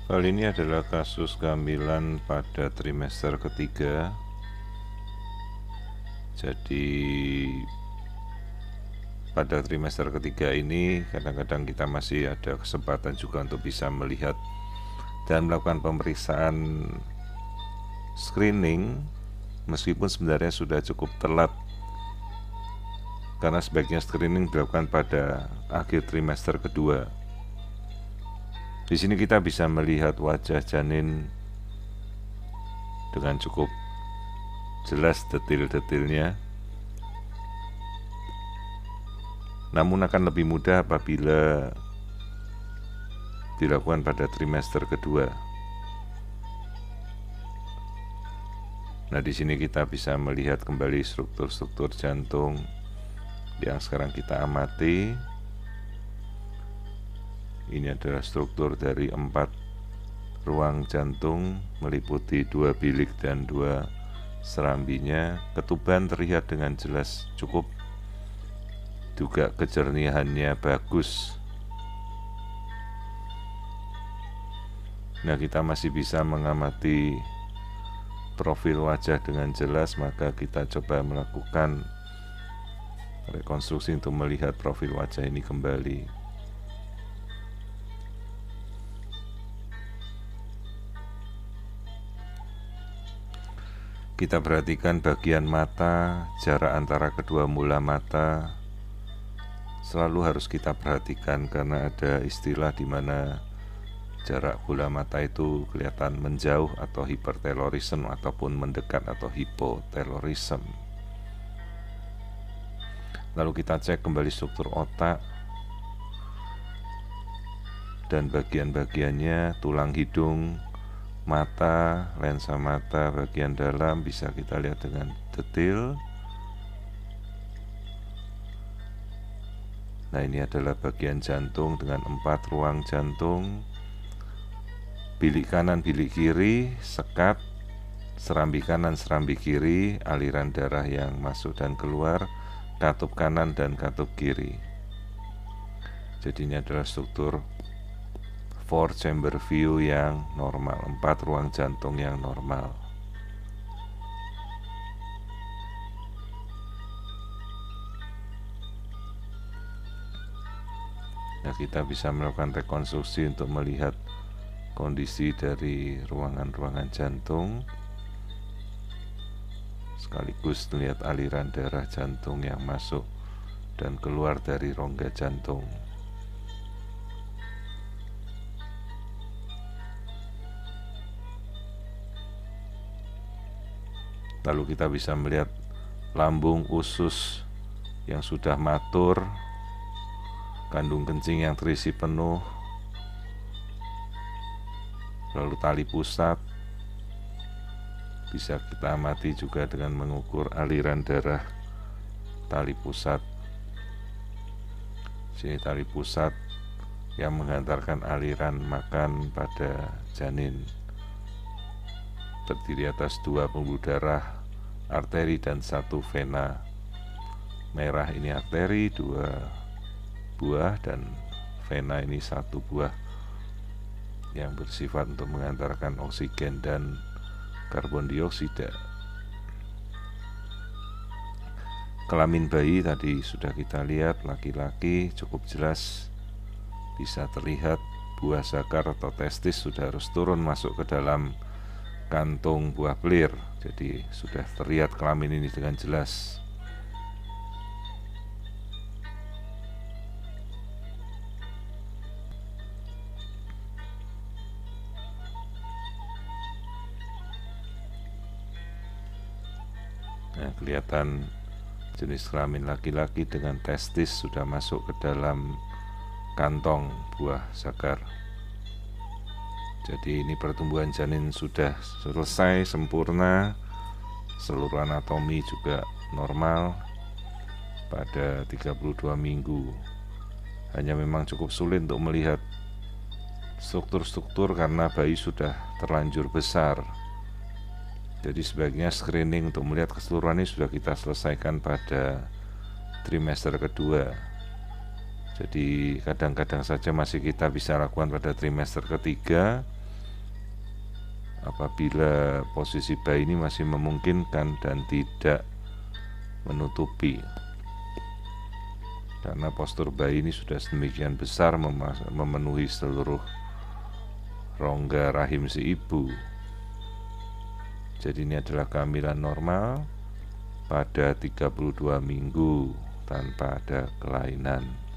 Kali ini adalah kasus kehamilan pada trimester ketiga. Jadi pada trimester ketiga ini kadang-kadang kita masih ada kesempatan juga untuk bisa melihat dan melakukan pemeriksaan screening, meskipun sebenarnya sudah cukup telat karena sebaiknya screening dilakukan pada akhir trimester kedua. Di sini kita bisa melihat wajah janin dengan cukup jelas detil-detilnya. Namun akan lebih mudah apabila dilakukan pada trimester kedua. Nah, di sini kita bisa melihat kembali struktur-struktur jantung yang sekarang kita amati. Ini adalah struktur dari 4 ruang jantung meliputi 2 bilik dan 2 serambinya. Ketuban terlihat dengan jelas cukup, juga kejernihannya bagus. Nah, kita masih bisa mengamati profil wajah dengan jelas, maka kita coba melakukan rekonstruksi untuk melihat profil wajah ini kembali. Kita perhatikan bagian mata, jarak antara kedua mula mata selalu harus kita perhatikan karena ada istilah di mana jarak bola mata itu kelihatan menjauh atau hipertelorisme ataupun mendekat atau hipotelorisme. Lalu kita cek kembali struktur otak dan bagian-bagiannya, tulang hidung, mata, lensa mata bagian dalam bisa kita lihat dengan detail. Nah, ini adalah bagian jantung dengan 4 ruang jantung, bilik kanan, bilik kiri, sekat, serambi kanan, serambi kiri, aliran darah yang masuk dan keluar, katup kanan dan katup kiri. Jadi ini adalah struktur 4 chamber view yang normal, 4 ruang jantung yang normal. Nah, kita bisa melakukan rekonstruksi untuk melihat kondisi dari ruangan-ruangan jantung, sekaligus melihat aliran darah jantung yang masuk dan keluar dari rongga jantung. Lalu kita bisa melihat lambung usus yang sudah matur, kandung kencing yang terisi penuh, lalu tali pusat bisa kita amati juga dengan mengukur aliran darah tali pusat. Sini tali pusat yang menghantarkan aliran makan pada janin, terdiri atas 2 pembuluh darah arteri dan 1 vena. Merah ini arteri 2 buah dan vena ini 1 buah yang bersifat untuk mengantarkan oksigen dan karbon dioksida. Kelamin bayi tadi sudah kita lihat, laki-laki cukup jelas, bisa terlihat buah zakar atau testis sudah harus turun masuk ke dalam kantung buah pelir. Jadi sudah terlihat kelamin ini dengan jelas. Nah, kelihatan jenis kelamin laki-laki dengan testis sudah masuk ke dalam kantong buah zakar. Jadi ini pertumbuhan janin sudah selesai, sempurna, seluruh anatomi juga normal pada 32 minggu. Hanya memang cukup sulit untuk melihat struktur-struktur karena bayi sudah terlanjur besar. Jadi sebaiknya screening untuk melihat keseluruhan ini sudah kita selesaikan pada trimester kedua. Jadi kadang-kadang saja masih kita bisa lakukan pada trimester ketiga, apabila posisi bayi ini masih memungkinkan dan tidak menutupi, karena postur bayi ini sudah sedemikian besar memenuhi seluruh rongga rahim si ibu. Jadi ini adalah kehamilan normal pada 32 minggu tanpa ada kelainan.